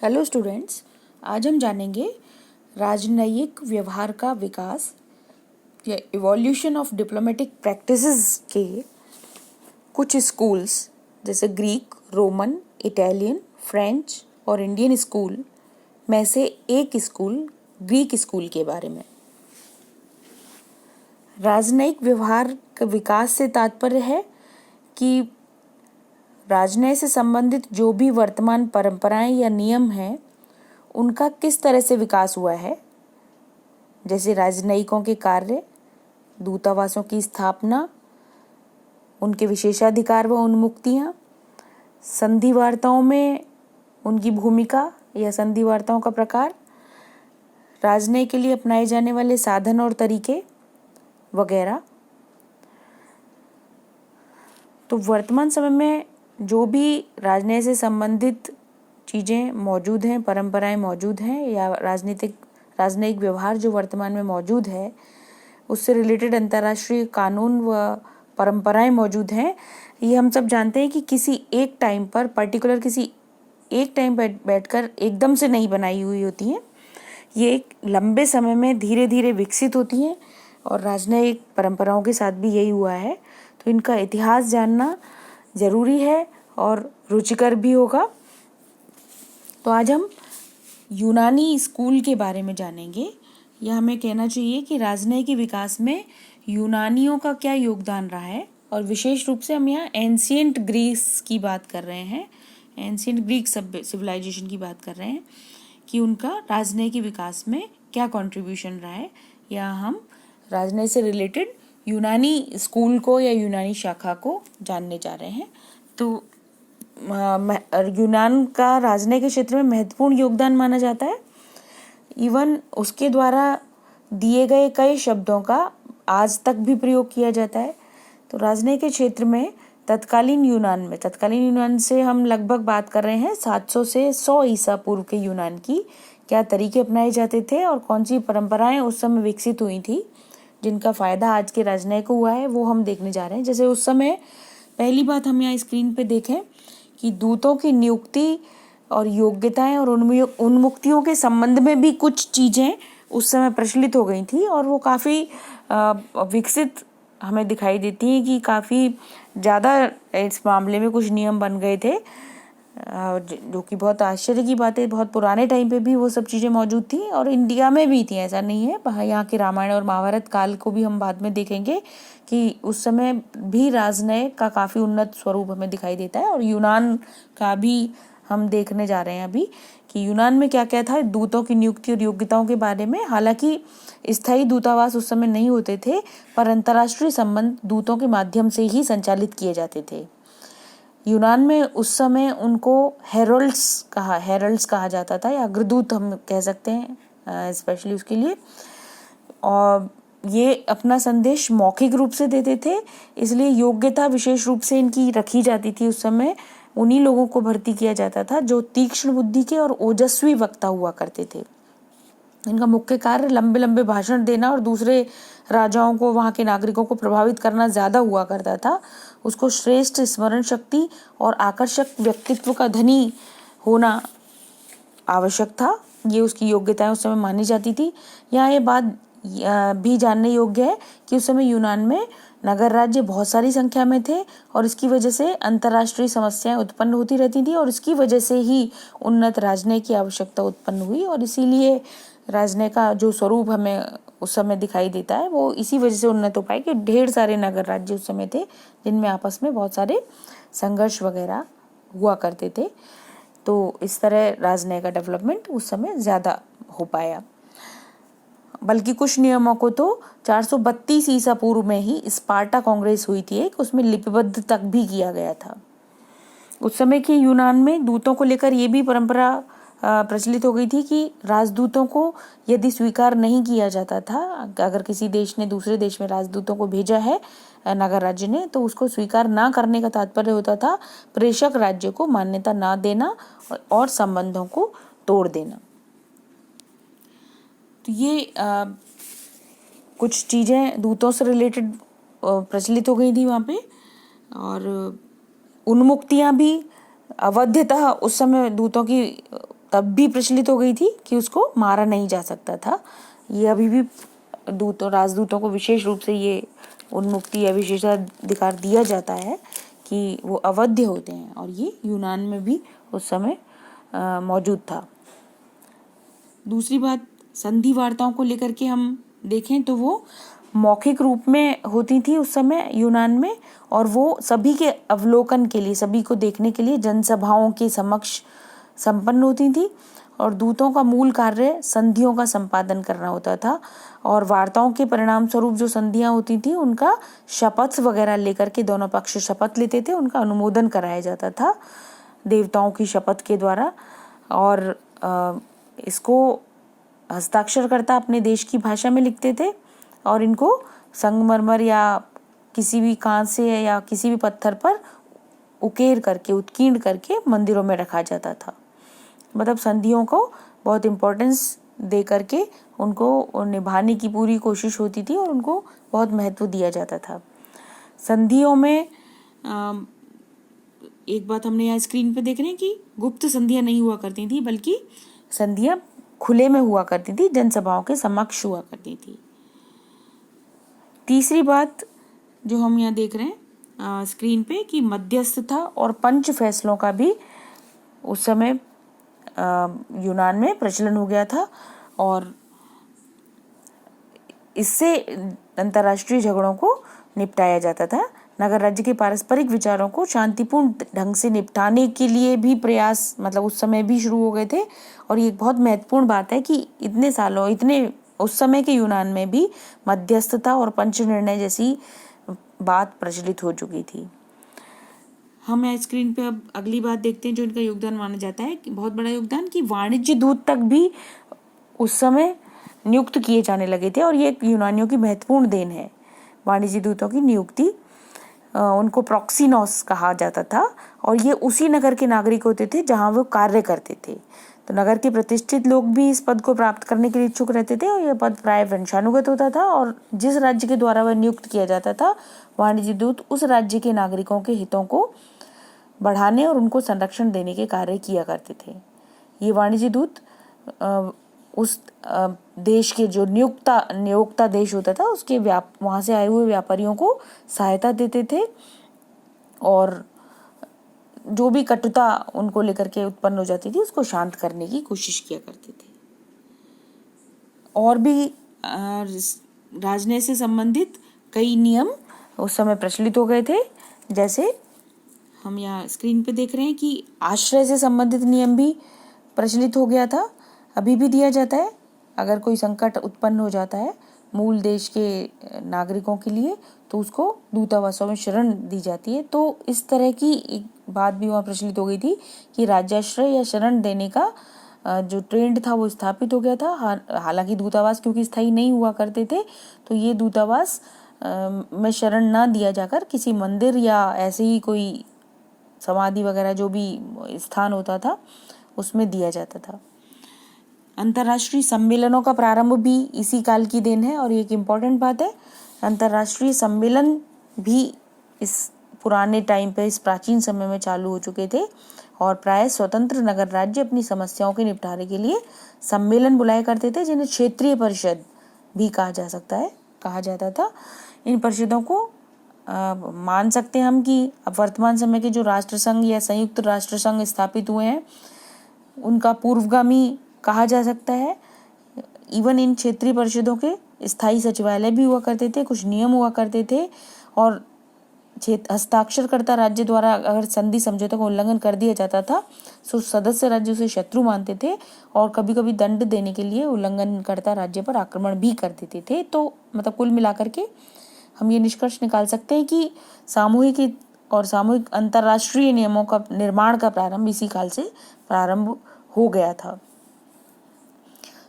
Hello students, आज हम जानेंगे राजनयिक व्यवहार का विकास या इवोल्यूशन ऑफ डिप्लोमेटिक प्रैक्टिसेस के कुछ स्कूल्स जैसे ग्रीक, रोमन, इटालियन, फ्रेंच और इंडियन स्कूल में से एक स्कूल ग्रीक स्कूल के बारे में। राजनयिक व्यवहार का विकास से तात्पर्य है कि राजनय से संबंधित जो भी वर्तमान परंपराएं या नियम हैं उनका किस तरह से विकास हुआ है, जैसे राजनयिकों के कार्य, दूतावासों की स्थापना, उनके विशेषाधिकार व उन्मुक्तियाँ, संधि वार्ताओं में उनकी भूमिका या संधि वार्ताओं का प्रकार, राजनय के लिए अपनाए जाने वाले साधन और तरीके वगैरह। तो वर्तमान समय में जो भी राजनय से संबंधित चीज़ें मौजूद हैं, परंपराएं मौजूद हैं या राजनयिक व्यवहार जो वर्तमान में मौजूद है उससे रिलेटेड अंतर्राष्ट्रीय कानून व परंपराएं मौजूद हैं, ये हम सब जानते हैं कि किसी एक टाइम पर पर्टिकुलर किसी एक टाइम पर बैठकर एकदम से नहीं बनाई हुई होती हैं। ये एक लंबे समय में धीरे धीरे विकसित होती हैं और राजनयिक परंपराओं के साथ भी यही हुआ है। तो इनका इतिहास जानना ज़रूरी है और रुचिकर भी होगा। तो आज हम यूनानी स्कूल के बारे में जानेंगे, या हमें कहना चाहिए कि राजनय के विकास में यूनानियों का क्या योगदान रहा है, और विशेष रूप से हम यहाँ एंशिएंट ग्रीस की बात कर रहे हैं, एंशिएंट ग्रीक सिविलाइजेशन की बात कर रहे हैं कि उनका राजनय के विकास में क्या कंट्रीब्यूशन रहा है, या हम राजनय से रिलेटेड यूनानी स्कूल को या यूनानी शाखा को जानने जा रहे हैं। तो यूनान का राजनय के क्षेत्र में महत्वपूर्ण योगदान माना जाता है। इवन उसके द्वारा दिए गए कई शब्दों का आज तक भी प्रयोग किया जाता है। तो राजनय के क्षेत्र में तत्कालीन यूनान से हम लगभग बात कर रहे हैं 700 से 100 ईसा पूर्व के यूनान की, क्या तरीके अपनाए जाते थे और कौन सी परंपराएं उस समय विकसित हुई थी जिनका फ़ायदा आज के राजनय को हुआ है, वो हम देखने जा रहे हैं। जैसे उस समय पहली बात हम यहाँ स्क्रीन पे देखें कि दूतों की नियुक्ति और योग्यताएं और उन्मुक्तियों के संबंध में भी कुछ चीज़ें उस समय प्रचलित हो गई थी और वो काफ़ी विकसित हमें दिखाई देती हैं कि काफ़ी ज़्यादा इस मामले में कुछ नियम बन गए थे, जो कि बहुत आश्चर्य की बात है। बहुत पुराने टाइम पे भी वो सब चीज़ें मौजूद थी और इंडिया में भी थी, ऐसा नहीं है। यहाँ के रामायण और महाभारत काल को भी हम बाद में देखेंगे कि उस समय भी राजनय का काफ़ी उन्नत स्वरूप हमें दिखाई देता है। और यूनान का भी हम देखने जा रहे हैं अभी कि यूनान में क्या क्या था दूतों की नियुक्ति और योग्यताओं के बारे में। हालांकि स्थायी दूतावास उस समय नहीं होते थे, पर अंतर्राष्ट्रीय संबंध दूतों के माध्यम से ही संचालित किए जाते थे। यूनान में उस समय उनको हेरल्ड्स कहा जाता था, या अग्रदूत हम कह सकते हैं स्पेशली उसके लिए। और ये अपना संदेश मौखिक रूप से देते थे, इसलिए योग्यता विशेष रूप से इनकी रखी जाती थी। उस समय उन्हीं लोगों को भर्ती किया जाता था जो तीक्ष्ण बुद्धि के और ओजस्वी वक्ता हुआ करते थे। इनका मुख्य कार्य लंबे लंबे भाषण देना और दूसरे राजाओं को, वहाँ के नागरिकों को प्रभावित करना ज़्यादा हुआ करता था। उसको श्रेष्ठ स्मरण शक्ति और आकर्षक व्यक्तित्व का धनी होना आवश्यक था, ये उसकी योग्यताएं उस समय मानी जाती थी। यहाँ ये बात भी जानने योग्य है कि उस समय यूनान में नगर राज्य बहुत सारी संख्या में थे और इसकी वजह से अंतर्राष्ट्रीय समस्याएं उत्पन्न होती रहती थी और इसकी वजह से ही उन्नत राजनय की आवश्यकता उत्पन्न हुई। और इसीलिए राजनय का जो स्वरूप हमें उस समय दिखाई देता है वो इसी वजह से उन्नत हो पाए कि ढेर सारे नगर राज्य उस समय थे जिनमें आपस में बहुत सारे संघर्ष वगैरह हुआ करते थे। तो इस तरह राजनय का डेवलपमेंट उस समय ज़्यादा हो पाया। बल्कि कुछ नियमों को तो 432 ईसा पूर्व में ही स्पार्टा कांग्रेस हुई थी एक, उसमें लिपिबद्ध तक भी किया गया था। उस समय के यूनान में दूतों को लेकर ये भी परंपरा प्रचलित हो गई थी कि राजदूतों को यदि स्वीकार नहीं किया जाता था, अगर किसी देश ने दूसरे देश में राजदूतों को भेजा है नगर राज्य ने, तो उसको स्वीकार ना करने का तात्पर्य होता था प्रेषक राज्य को मान्यता ना देना और संबंधों को तोड़ देना। तो ये कुछ चीज़ें दूतों से रिलेटेड प्रचलित हो गई थी वहाँ पे। और उन्मुक्तियाँ भी अवध्यतः उस समय दूतों की तब भी प्रचलित हो गई थी कि उसको मारा नहीं जा सकता था। ये अभी भी राजदूतों को विशेष रूप से ये उन्मुक्ति या विशेषाधिकार दिया जाता है कि वो अवध्य होते हैं, और ये यूनान में भी उस समय मौजूद था। दूसरी बात, संधि वार्ताओं को लेकर के हम देखें तो वो मौखिक रूप में होती थी उस समय यूनान में, और वो सभी के अवलोकन के लिए, सभी को देखने के लिए जनसभाओं के समक्ष संपन्न होती थी। और दूतों का मूल कार्य संधियों का संपादन करना होता था, और वार्ताओं के परिणाम स्वरूप जो संधियां होती थी उनका शपथ वगैरह लेकर के दोनों पक्ष शपथ लेते थे, उनका अनुमोदन कराया जाता था देवताओं की शपथ के द्वारा। और इसको हस्ताक्षरकर्ता अपने देश की भाषा में लिखते थे, और इनको संगमरमर या किसी भी कांच से या किसी भी पत्थर पर उकेर करके, उत्कीर्ण करके मंदिरों में रखा जाता था। मतलब संधियों को बहुत इम्पोर्टेंस दे करके उनको निभाने की पूरी कोशिश होती थी, और उनको बहुत महत्व दिया जाता था। संधियों में एक बात हमने यहाँ स्क्रीन पे देख रहे हैं कि गुप्त संधियां नहीं हुआ करती थी, बल्कि संधियां खुले में हुआ करती थी, जनसभाओं के समक्ष हुआ करती थी। तीसरी बात जो हम यहाँ देख रहे हैं स्क्रीन पे कि मध्यस्थता और पंच फैसलों का भी उस समय यूनान में प्रचलन हो गया था, और इससे अंतर्राष्ट्रीय झगड़ों को निपटाया जाता था। नगर राज्य के पारस्परिक विचारों को शांतिपूर्ण ढंग से निपटाने के लिए भी प्रयास मतलब उस समय भी शुरू हो गए थे। और ये एक बहुत महत्वपूर्ण बात है कि इतने उस समय के यूनान में भी मध्यस्थता और पंच निर्णय जैसी बात प्रचलित हो चुकी थी। हम यहाँ स्क्रीन पे अब अगली बात देखते हैं जो इनका योगदान माना जाता है कि बहुत बड़ा योगदान, कि वाणिज्य दूत तक भी उस समय नियुक्त किए जाने लगे थे, और ये यूनानियों की महत्वपूर्ण देन है। वाणिज्य दूतों की नियुक्ति, उनको प्रॉक्सिनोस कहा जाता था, और ये उसी नगर के नागरिक होते थे जहाँ वो कार्य करते थे। तो नगर के प्रतिष्ठित लोग भी इस पद को प्राप्त करने के लिए इच्छुक रहते थे, और यह पद प्राय वंशानुगत होता था, और जिस राज्य के द्वारा वह नियुक्त किया जाता था, वाणिज्य दूत उस राज्य के नागरिकों के हितों को बढ़ाने और उनको संरक्षण देने के कार्य किया करते थे। ये वाणिज्य दूत उस देश के जो नियोक्ता देश होता था उसके वहाँ से आए हुए व्यापारियों को सहायता देते थे, और जो भी कटुता उनको लेकर के उत्पन्न हो जाती थी उसको शांत करने की कोशिश किया करते थे। और भी राजनीति से संबंधित कई नियम उस समय प्रचलित हो गए थे, जैसे हम यहाँ स्क्रीन पे देख रहे हैं कि आश्रय से संबंधित नियम भी प्रचलित हो गया था, अभी भी दिया जाता है। अगर कोई संकट उत्पन्न हो जाता है मूल देश के नागरिकों के लिए, तो उसको दूतावासों में शरण दी जाती है। तो इस तरह की एक बात भी वहाँ प्रचलित हो गई थी कि राज्याश्रय या शरण देने का जो ट्रेंड था वो स्थापित हो गया था। हालांकि दूतावास क्योंकि स्थायी नहीं हुआ करते थे, तो ये दूतावास में शरण ना दिया जाकर किसी मंदिर या ऐसे ही कोई समाधि वगैरह जो भी स्थान होता था उसमें दिया जाता था। अंतर्राष्ट्रीय सम्मेलनों का प्रारंभ भी इसी काल की देन है, और ये एक इम्पॉर्टेंट बात है। अंतर्राष्ट्रीय सम्मेलन भी इस पुराने टाइम पे, इस प्राचीन समय में चालू हो चुके थे, और प्राय स्वतंत्र नगर राज्य अपनी समस्याओं के निपटारे के लिए सम्मेलन बुलाया करते थे, जिन्हें क्षेत्रीय परिषद भी कहा जाता था। इन परिषदों को मान सकते हैं हम कि अब वर्तमान समय के जो राष्ट्र संघ या संयुक्त राष्ट्र संघ स्थापित हुए हैं उनका पूर्वगामी कहा जा सकता है। इवन इन क्षेत्रीय परिषदों के स्थायी सचिवालय भी हुआ करते थे, कुछ नियम हुआ करते थे, और हस्ताक्षरकर्ता राज्य द्वारा अगर संधि समझौते का उल्लंघन कर दिया जाता था तो सदस्य राज्य उसे शत्रु मानते थे, और कभी कभी दंड देने के लिए उल्लंघनकर्ता राज्य पर आक्रमण भी कर देते थे। तो मतलब कुल मिलाकर के हम ये निष्कर्ष निकाल सकते हैं कि सामूहिक अंतर्राष्ट्रीय नियमों का निर्माण का प्रारंभ इसी काल से प्रारंभ हो गया था।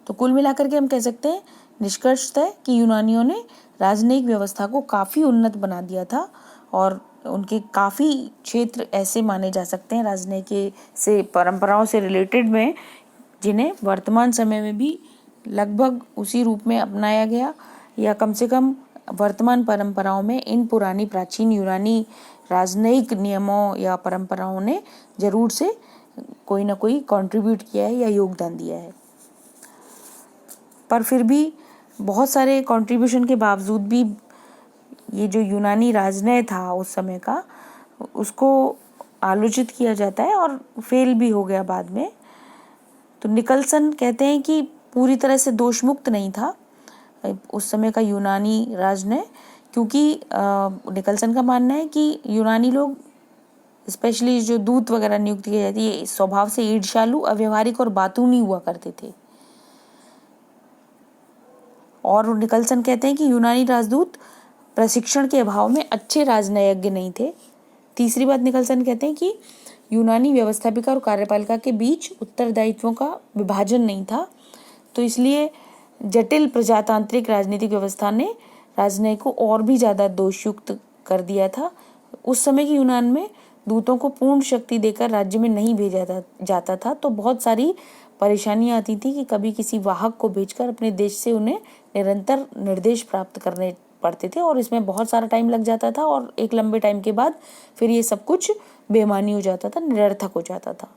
तो कुल मिलाकर के हम कह सकते हैं निष्कर्षतः कि यूनानियों ने राजनयिक व्यवस्था को काफ़ी उन्नत बना दिया था, और उनके काफ़ी क्षेत्र ऐसे माने जा सकते हैं राजनयिक से परंपराओं से रिलेटेड में, जिन्हें वर्तमान समय में भी लगभग उसी रूप में अपनाया गया, या कम से कम वर्तमान परंपराओं में इन पुरानी प्राचीन यूनानी राजनयिक नियमों या परंपराओं ने जरूर से कोई ना कोई कंट्रीब्यूट किया है या योगदान दिया है। पर फिर भी बहुत सारे कंट्रीब्यूशन के बावजूद भी ये जो यूनानी राजनय था उस समय का, उसको आलोचित किया जाता है और फेल भी हो गया बाद में। तो निकलसन कहते हैं कि पूरी तरह से दोषमुक्त नहीं था उस समय का यूनानी राजनय, क्योंकि निकलसन का मानना है कि यूनानी लोग, स्पेशली जो दूत वगैरह नियुक्त किए जाते, ये स्वभाव से ईर्ष्यालु, अव्यवहारिक और बातूनी हुआ करते थे। और निकलसन कहते हैं कि यूनानी राजदूत प्रशिक्षण के अभाव में अच्छे राजनयज्ञ नहीं थे। तीसरी बात, निकलसन कहते हैं कि यूनानी व्यवस्थापिका और कार्यपालिका के बीच उत्तरदायित्वों का विभाजन नहीं था, तो इसलिए जटिल प्रजातांत्रिक राजनीतिक व्यवस्था ने राजनय को और भी ज़्यादा दोषयुक्त कर दिया था। उस समय की यूनान में दूतों को पूर्ण शक्ति देकर राज्य में नहीं भेजा जाता था, तो बहुत सारी परेशानियां आती थी कि कभी किसी वाहक को भेजकर अपने देश से उन्हें निरंतर निर्देश प्राप्त करने पड़ते थे, और इसमें बहुत सारा टाइम लग जाता था, और एक लंबे टाइम के बाद फिर ये सब कुछ बेमानी हो जाता था, निरर्थक हो जाता था।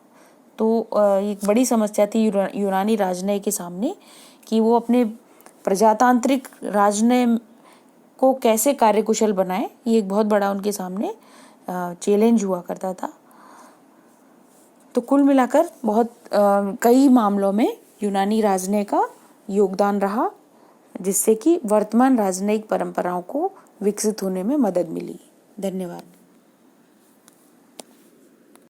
तो एक बड़ी समस्या थी यूनानी राजनय के सामने कि वो अपने प्रजातांत्रिक राजनय को कैसे कार्यकुशल बनाए। ये एक बहुत बड़ा उनके सामने चैलेंज हुआ करता था। तो कुल मिलाकर बहुत कई मामलों में यूनानी राजनय का योगदान रहा, जिससे कि वर्तमान राजनयिक परंपराओं को विकसित होने में मदद मिली। धन्यवाद।